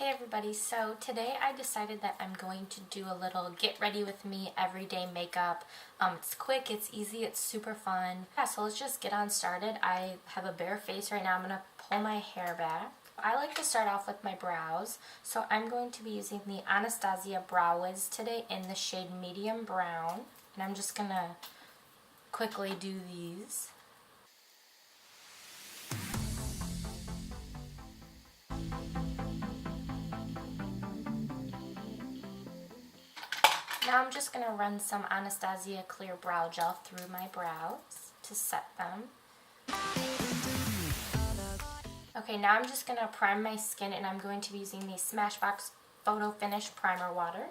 Hey everybody, so today I decided that I'm going to do a little get ready with me everyday makeup. It's quick, it's easy, it's super fun. Yeah, so let's just get on started. I have a bare face right now. I'm going to pull my hair back. I like to start off with my brows, so I'm going to be using the Anastasia Brow Wiz today in the shade Medium Brown. And I'm just going to quickly do these. Now I'm just going to run some Anastasia Clear Brow Gel through my brows to set them. Okay, now I'm just going to prime my skin, and I'm going to be using the Smashbox Photo Finish Primer Water.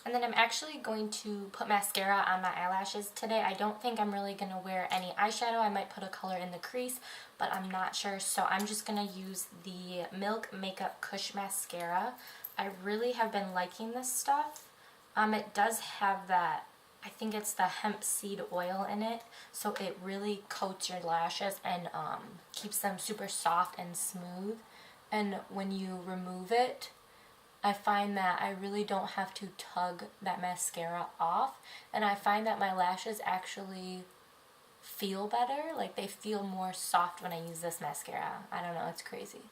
And then I'm actually going to put mascara on my eyelashes today. I don't think I'm really going to wear any eyeshadow. I might put a color in the crease, but I'm not sure. So I'm just going to use the Milk Makeup Kush Mascara. I really have been liking this stuff. It does have that, I think it's the hemp seed oil in it, so it really coats your lashes and keeps them super soft and smooth. And when you remove it, I find that I really don't have to tug that mascara off, and I find that my lashes actually feel better. Like, they feel more soft when I use this mascara. I don't know, it's crazy.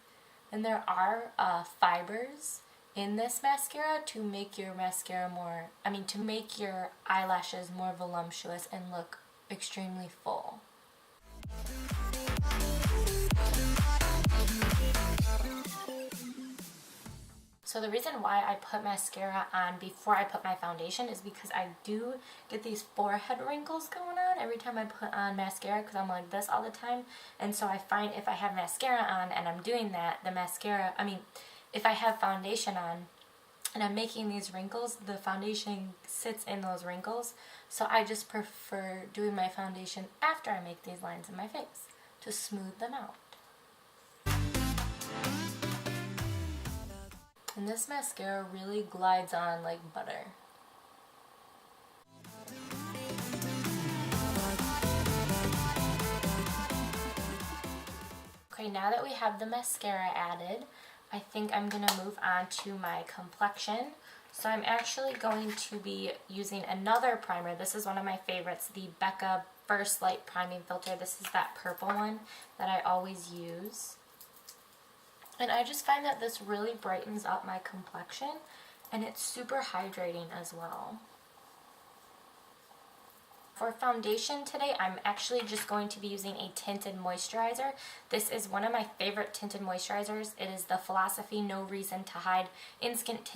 And there are fibers in this mascara to make your mascara more, to make your eyelashes more voluptuous and look extremely full. So the reason why I put mascara on before I put my foundation is because I do get these forehead wrinkles going on every time I put on mascara, because I'm like this all the time. And so I find if I have mascara on and I'm doing that, the mascara, if I have foundation on and I'm making these wrinkles, the foundation sits in those wrinkles. So I just prefer doing my foundation after I make these lines in my face to smooth them out. And this mascara really glides on like butter. Okay, now that we have the mascara added, I think I'm going to move on to my complexion. So I'm actually going to be using another primer. This is one of my favorites, the Becca First Light Priming Filter. This is that purple one that I always use. And I just find that this really brightens up my complexion, and it's super hydrating as well. For foundation today, I'm actually just going to be using a tinted moisturizer. This is one of my favorite tinted moisturizers. It is the Philosophy No Reason to Hide Instant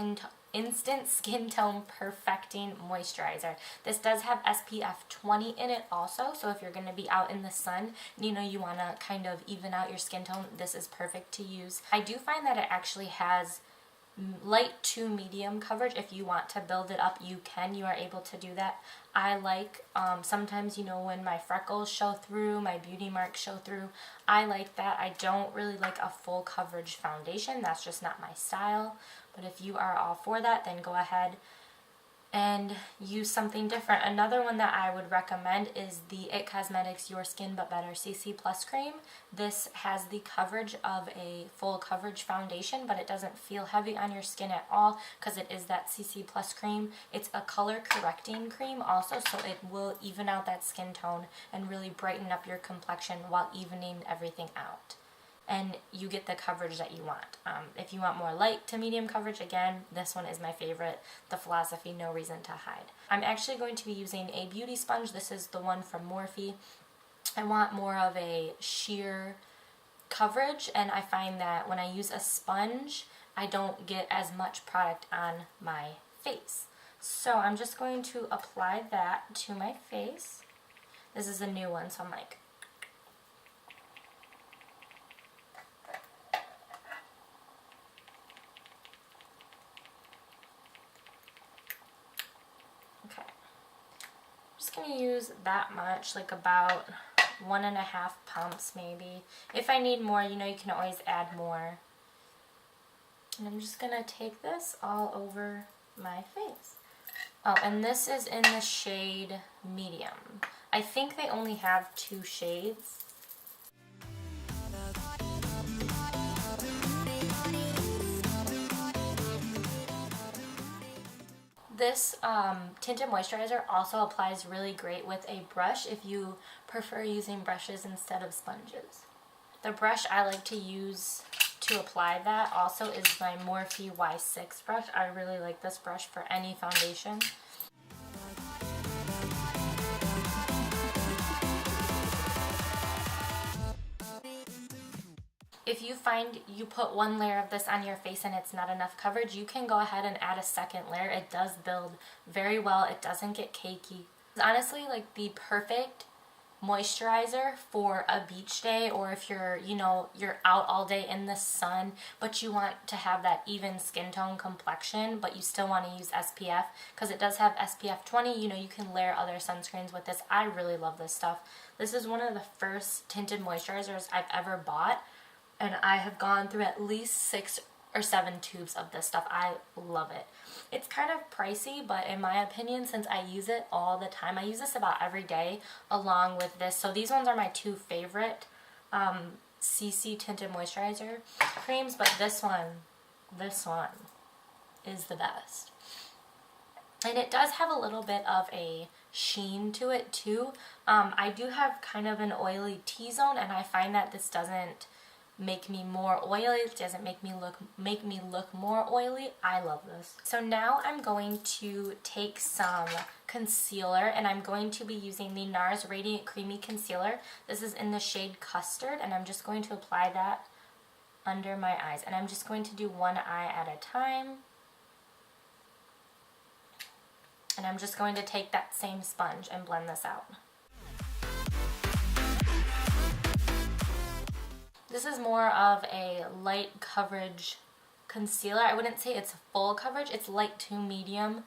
Skin Tone Perfecting Moisturizer. This does have SPF 20 in it also, so if you're going to be out in the sun, you want to kind of even out your skin tone, this is perfect to use. I do find that it actually has light to medium coverage. If you want to build it up, you are able to do that. I like sometimes when my freckles show through, my beauty marks show through, I like that. I don't really like a full coverage foundation. That's just not my style. But if you are all for that, then go ahead and use something different. Another one that I would recommend is the IT Cosmetics Your Skin But Better CC Plus Cream. This has the coverage of a full coverage foundation, but it doesn't feel heavy on your skin at all because it is that CC Plus cream. It's a color correcting cream also, so it will even out that skin tone and really brighten up your complexion while evening everything out. And you get the coverage that you want. If you want more light to medium coverage, again, this one is my favorite, the Philosophy No Reason to Hide. I'm actually going to be using a beauty sponge. This is the one from Morphe. I want more of a sheer coverage, and I find that when I use a sponge, I don't get as much product on my face. So I'm just going to apply that to my face. This is a new one, so I'm like, going to use that much, like about 1.5 pumps maybe. If I need more, you can always add more. And I'm just going to take this all over my face. Oh, and this is in the shade Medium. I think they only have 2 shades. This tinted moisturizer also applies really great with a brush if you prefer using brushes instead of sponges. The brush I like to use to apply that also is my Morphe Y6 brush. I really like this brush for any foundation. If you find you put one layer of this on your face and it's not enough coverage, you can go ahead and add a second layer. It does build very well. It doesn't get cakey. It's honestly like the perfect moisturizer for a beach day, or if you're, you're out all day in the sun, but you want to have that even skin tone complexion, but you still want to use SPF, because it does have SPF 20. You can layer other sunscreens with this. I really love this stuff. This is one of the first tinted moisturizers I've ever bought, and I have gone through at least 6 or 7 tubes of this stuff. I love it. It's kind of pricey, but in my opinion, since I use it all the time, I use this about every day along with this. So these ones are my 2 favorite CC tinted moisturizer creams, but this one is the best. And it does have a little bit of a sheen to it too. I do have kind of an oily T-zone, and I find that this doesn't make me more oily. It doesn't make me look more oily. I love this. So now I'm going to take some concealer, and I'm going to be using the NARS Radiant Creamy Concealer. This is in the shade Custard, and I'm just going to apply that under my eyes. And I'm just going to do one eye at a time. And I'm just going to take that same sponge and blend this out. This is more of a light coverage concealer. I wouldn't say it's full coverage. It's light to medium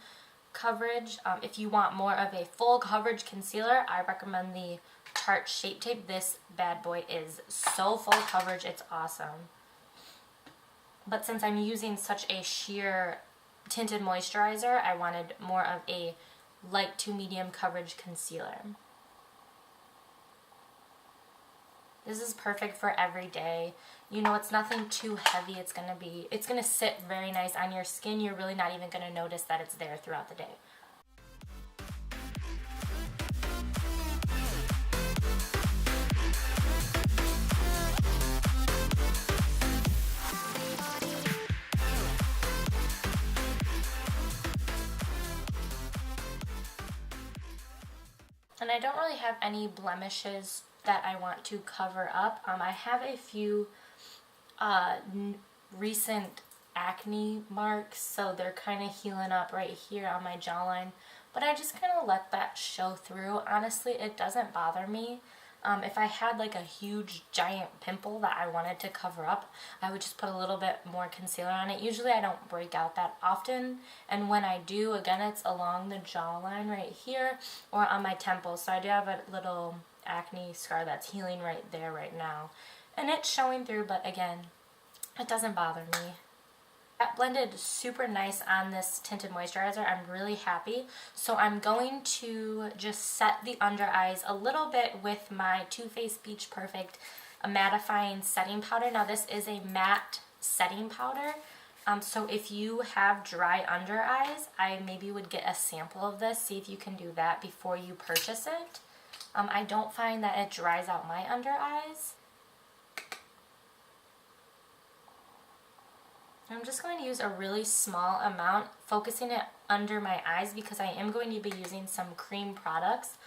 coverage. If you want more of a full coverage concealer, I recommend the Tarte Shape Tape. This bad boy is so full coverage. It's awesome. But since I'm using such a sheer tinted moisturizer, I wanted more of a light to medium coverage concealer. This is perfect for every day. It's nothing too heavy. It's gonna sit very nice on your skin. You're really not even gonna notice that it's there throughout the day. And I don't really have any blemishes that I want to cover up. I have a few recent acne marks, so they're kind of healing up right here on my jawline, but I just kind of let that show through. Honestly, it doesn't bother me. If I had like a huge giant pimple that I wanted to cover up, I would just put a little bit more concealer on it. Usually I don't break out that often, and when I do, again, it's along the jawline right here or on my temples. So I do have a little acne scar that's healing right there right now, and it's showing through, but again, it doesn't bother me. That blended super nice on this tinted moisturizer. I'm really happy. So I'm going to just set the under eyes a little bit with my Too Faced Beach Perfect mattifying setting powder. Now this is a matte setting powder. So if you have dry under eyes, I maybe would get a sample of this. See if you can do that before you purchase it. I don't find that it dries out my under eyes. I'm just going to use a really small amount, focusing it under my eyes because I am going to be using some cream products.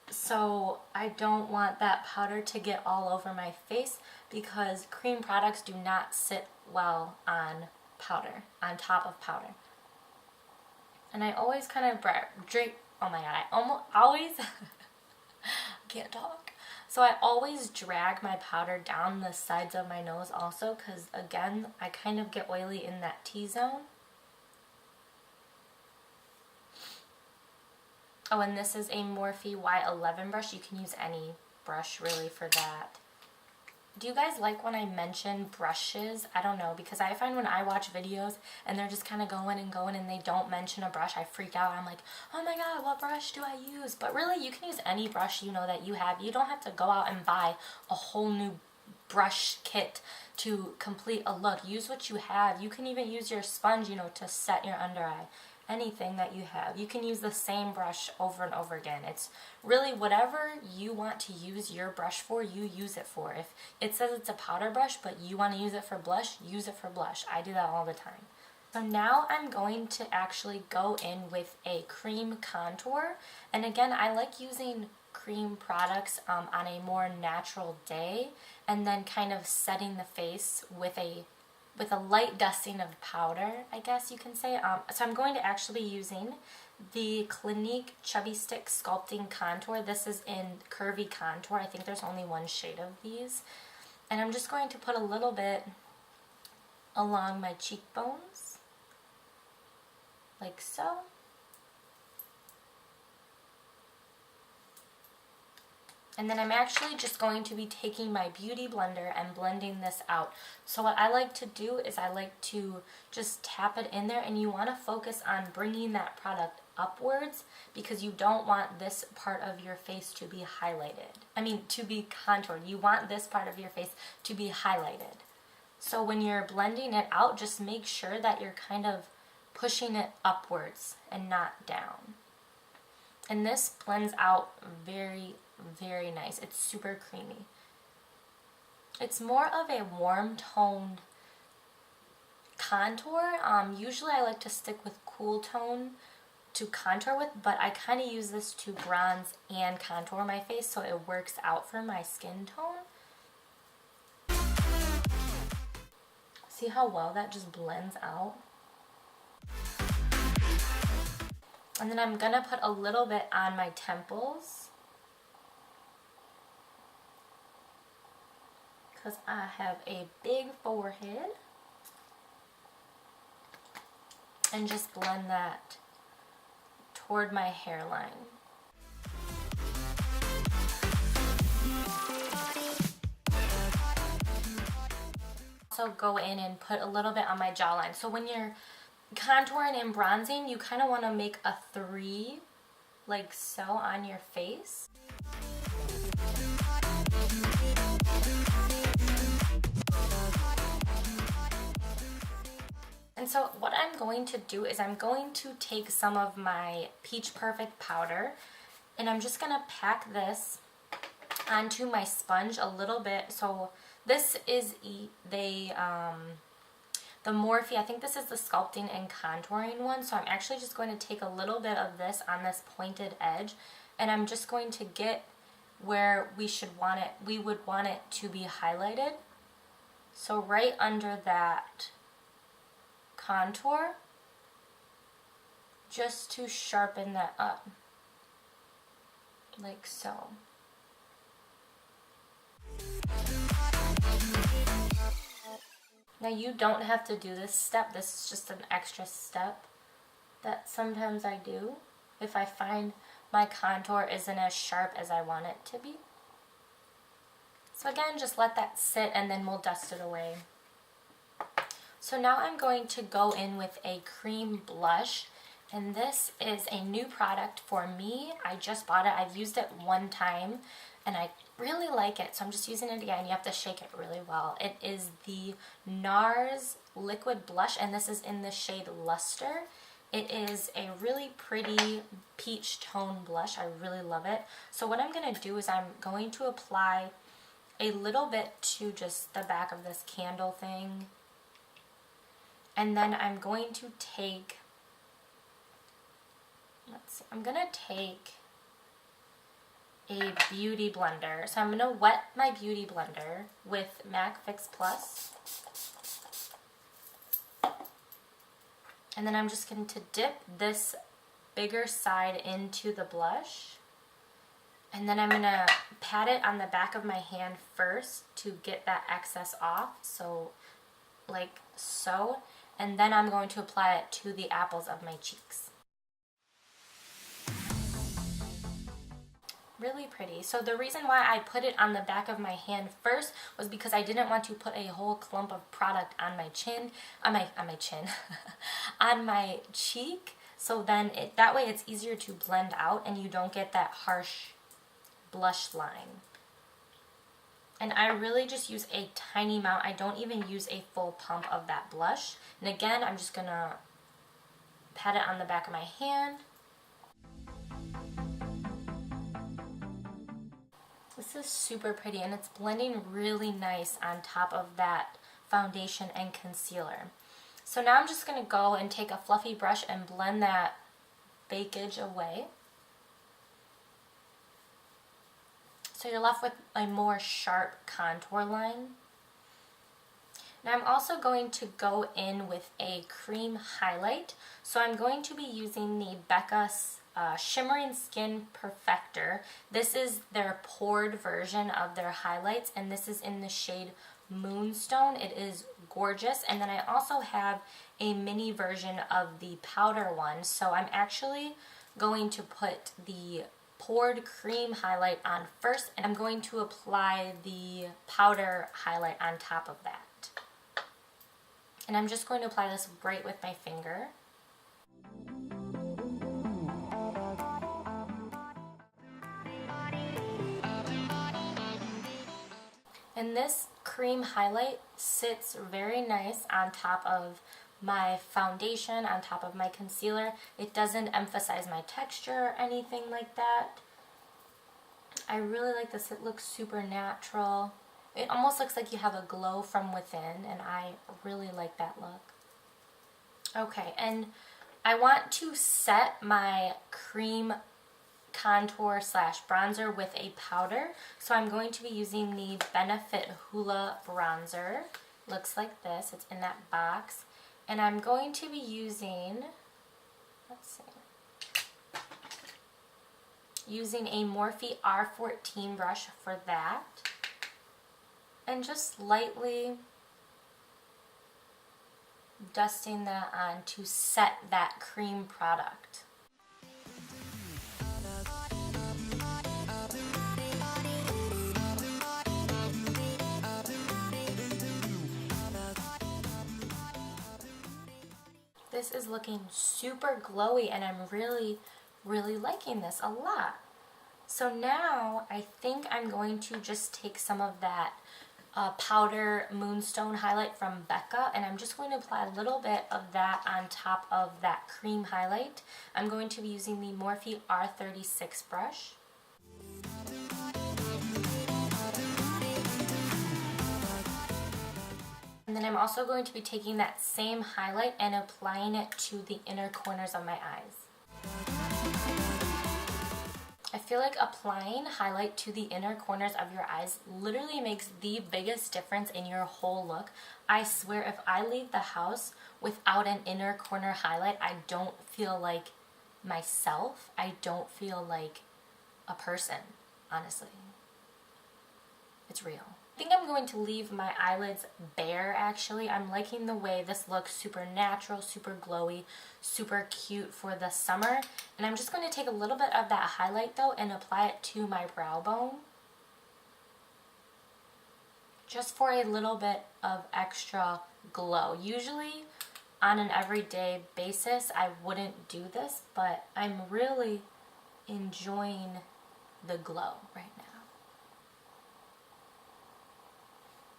So I don't want that powder to get all over my face because cream products do not sit well on powder, on top of powder. And I always kind of drink, oh my god, I always, I can't talk. So I always drag my powder down the sides of my nose also because, again, I kind of get oily in that T-zone. Oh, and this is a Morphe Y11 brush. You can use any brush really for that. Do you guys like when I mention brushes? I don't know, because I find when I watch videos and they're just kind of going and they don't mention a brush, I freak out. I'm like, oh my god, what brush do I use? But really, you can use any brush you know that you have. You don't have to go out and buy a whole new brush kit to complete a look. Use what you have. You can even use your sponge, to set your under eye. anything that you have. You can use the same brush over and over again. It's really whatever you want to use your brush for, you use it for. If it says it's a powder brush, but you want to use it for blush, use it for blush. I do that all the time. So now I'm going to actually go in with a cream contour. And again, I like using cream products on a more natural day, and then kind of setting the face with a light dusting of powder, I guess you can say. So I'm going to actually be using the Clinique Chubby Stick Sculpting Contour. This is in Curvy Contour. I think there's only one shade of these. And I'm just going to put a little bit along my cheekbones, like so. And then I'm actually just going to be taking my Beauty Blender and blending this out. So what I like to do is I like to just tap it in there, and you want to focus on bringing that product upwards because you don't want this part of your face to be highlighted. I mean, to be contoured. You want this part of your face to be highlighted. So when you're blending it out, just make sure that you're kind of pushing it upwards and not down. And this blends out very, very nice. It's super creamy. It's more of a warm toned contour. Usually I like to stick with cool tone to contour with, but I kind of use this to bronze and contour my face, so it works out for my skin tone. See how well that just blends out? And then I'm gonna put a little bit on my temples, because I have a big forehead, and just blend that toward my hairline. Also go in and put a little bit on my jawline. So when you're contouring and bronzing, you kind of want to make a 3 like so on your face. And so what I'm going to do is I'm going to take some of my Peach Perfect powder, and I'm just going to pack this onto my sponge a little bit. So this is the Morphe, I think this is the sculpting and contouring one. So I'm actually just going to take a little bit of this on this pointed edge, and I'm just going to get where we would want it to be highlighted. So right under that contour, just to sharpen that up, like so. Now you don't have to do this step, this is just an extra step that sometimes I do if I find my contour isn't as sharp as I want it to be. So again, just let that sit and then we'll dust it away. So now I'm going to go in with a cream blush, and this is a new product for me. I just bought it. I've used it one time and I really like it, so I'm just using it again. You have to shake it really well. It is the NARS liquid blush, and this is in the shade Luster. It is a really pretty peach tone blush. I really love it. So what I'm going to do is I'm going to apply a little bit to just the back of this candle thing, and then I'm going to take, I'm going to take a beauty blender. So I'm going to wet my beauty blender with MAC Fix Plus. And then I'm just going to dip this bigger side into the blush. And then I'm going to pat it on the back of my hand first to get that excess off. So like so. And then I'm going to apply it to the apples of my cheeks. Really pretty. So the reason why I put it on the back of my hand first was because I didn't want to put a whole clump of product on my chin, on my chin, on my cheek. So then that way it's easier to blend out and you don't get that harsh blush line. And I really just use a tiny amount. I don't even use a full pump of that blush. And again, I'm just gonna pat it on the back of my hand. This is super pretty and it's blending really nice on top of that foundation and concealer. So now I'm just going to go and take a fluffy brush and blend that bakage away. So you're left with a more sharp contour line. Now I'm also going to go in with a cream highlight. So I'm going to be using the Becca Shimmering Skin Perfector. This is their poured version of their highlights, and this is in the shade Moonstone. It is gorgeous. And then I also have a mini version of the powder one. So I'm actually going to put the poured cream highlight on first, and I'm going to apply the powder highlight on top of that. And I'm just going to apply this right with my finger. And this cream highlight sits very nice on top of my foundation, on top of my concealer. It doesn't emphasize my texture or anything like that. I really like this. It looks super natural. It almost looks like you have a glow from within, and I really like that look. Okay, and I want to set my cream contour slash bronzer with a powder. So I'm going to be using the Benefit Hoola bronzer. Looks like this. It's in that box. And I'm going to be using, using a Morphe R14 brush for that. And just lightly dusting that on to set that cream product. This is looking super glowy and I'm really liking this a lot. So now I think I'm going to just take some of that powder Moonstone highlight from Becca, and I'm just going to apply a little bit of that on top of that cream highlight. I'm going to be using the Morphe R36 brush. And then I'm also going to be taking that same highlight and applying it to the inner corners of my eyes. I feel like applying highlight to the inner corners of your eyes literally makes the biggest difference in your whole look. I swear if I leave the house without an inner corner highlight, I don't feel like myself. I don't feel like a person, honestly. It's real. I think I'm going to leave my eyelids bare actually. I'm liking the way this looks, super natural, super glowy, super cute for the summer. And I'm just going to take a little bit of that highlight though and apply it to my brow bone. Just for a little bit of extra glow. Usually on an everyday basis I wouldn't do this, but I'm really enjoying the glow right now.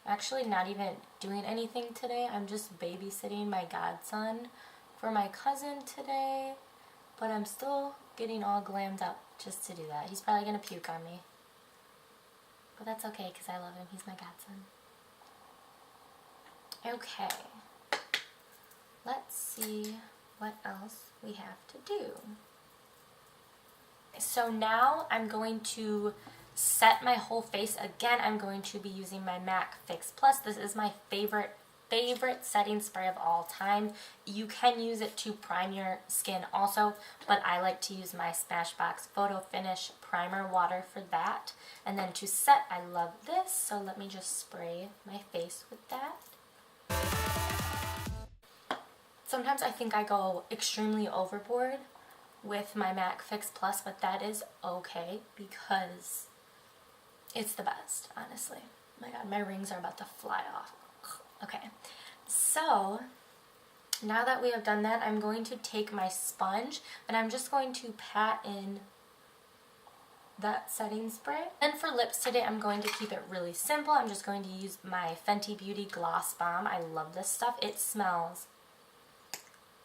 Actually not even doing anything today. I'm just babysitting my godson for my cousin today, but I'm still getting all glammed up just to do that. He's probably gonna puke on me, but that's okay because I love him. He's my godson. Okay, let's see what else we have to do. So now I'm going to set my whole face. Again, I'm going to be using my MAC Fix Plus. This is my favorite setting spray of all time. You can use it to prime your skin also, but I like to use my Smashbox Photo Finish Primer Water for that. And then to set, I love this, so let me just spray my face with that. Sometimes I think I go extremely overboard with my MAC Fix Plus, but that is okay because it's the best, honestly. Oh my god, my rings are about to fly off. Okay, so now that we have done that, I'm going to take my sponge and I'm just going to pat in that setting spray. And for lips today, I'm going to keep it really simple. I'm just going to use my Fenty Beauty Gloss Bomb. I love this stuff. It smells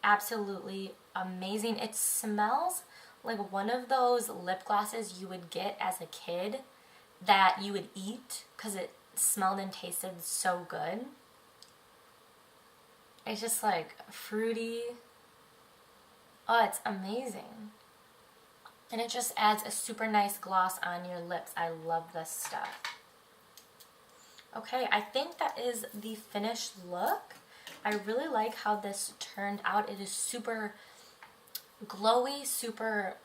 absolutely amazing. It smells like one of those lip glosses you would get as a kid that you would eat because it smelled and tasted so good. It's just like fruity. Oh, it's amazing. And it just adds a super nice gloss on your lips. I love this stuff. Okay, I think that is the finished look. I really like how this turned out. It is super glowy, super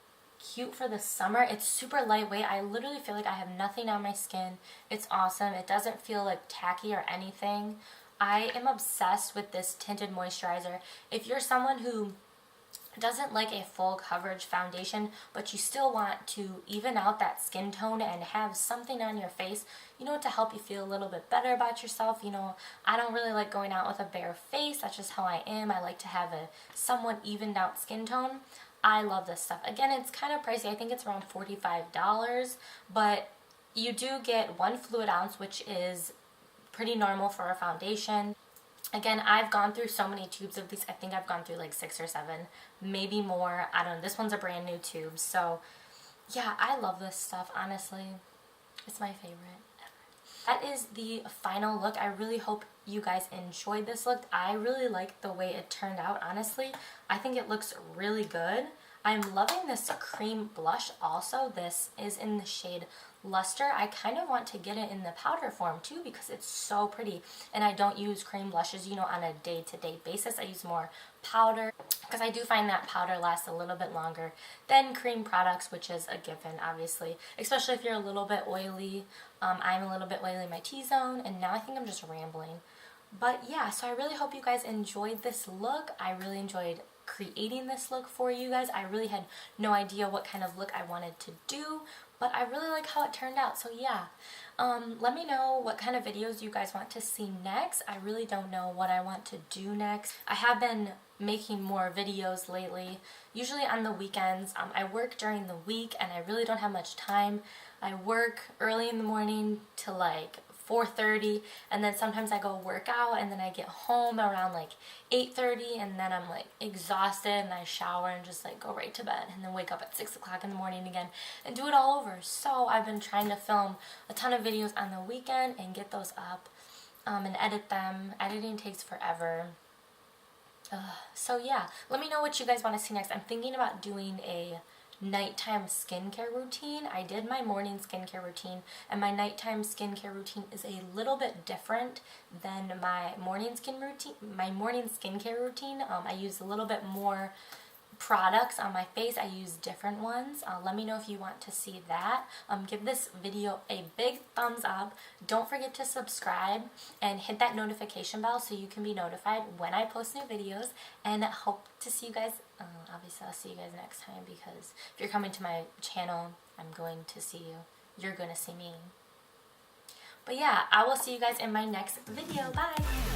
cute for the summer. It's super lightweight. I literally feel like I have nothing on my skin. It's awesome. It doesn't feel like tacky or anything. I am obsessed with this tinted moisturizer. If you're someone who doesn't like a full coverage foundation, but you still want to even out that skin tone and have something on your face, you know, to help you feel a little bit better about yourself. You know, I don't really like going out with a bare face. That's just how I am. I like to have a somewhat evened out skin tone. I love this stuff. Again, it's kind of pricey. I think it's around $45, but you do get 1 fluid ounce, which is pretty normal for a foundation. Again, I've gone through so many tubes of these. I think I've gone through like 6 or 7, maybe more. I don't know. This one's a brand new tube. So, yeah, I love this stuff, honestly. It's my favorite ever. That is the final look. I really hope you guys enjoyed this look. I really like the way it turned out, honestly. I think it looks really good. I'm loving this cream blush also. This is in the shade Luster. I kind of want to get it in the powder form too because it's so pretty, and I don't use cream blushes, you know, on a day-to-day basis. I use more powder because I do find that powder lasts a little bit longer than cream products, which is a given, obviously, especially if you're a little bit oily. I'm a little bit oily in my T-zone, and now I think I'm just rambling. But yeah, so I really hope you guys enjoyed this look. I really enjoyed creating this look for you guys. I really had no idea what kind of look I wanted to do, but I really like how it turned out. So yeah, let me know what kind of videos you guys want to see next. I really don't know what I want to do next. I have been making more videos lately, usually on the weekends. I work during the week and I really don't have much time. I work early in the morning to like 4:30, and then sometimes I go work out, and then I get home around like 8:30, and then I'm like exhausted, and I shower and just like go right to bed, and then wake up at 6 o'clock in the morning again and do it all over. So I've been trying to film a ton of videos on the weekend and get those up and edit them. Editing takes forever. So yeah, let me know what you guys want to see next. I'm thinking about doing a nighttime skincare routine. I did my morning skincare routine, and my nighttime skincare routine is a little bit different than my morning skincare routine. I use a little bit more products on my face. I use different ones. Let me know if you want to see that. Give this video a big thumbs up. Don't forget to subscribe and hit that notification bell so you can be notified when I post new videos, and hope to see you guys. Obviously I'll see you guys next time, because if you're coming to my channel, I'm going to see you. You're going to see me. But yeah, I will see you guys in my next video. Bye!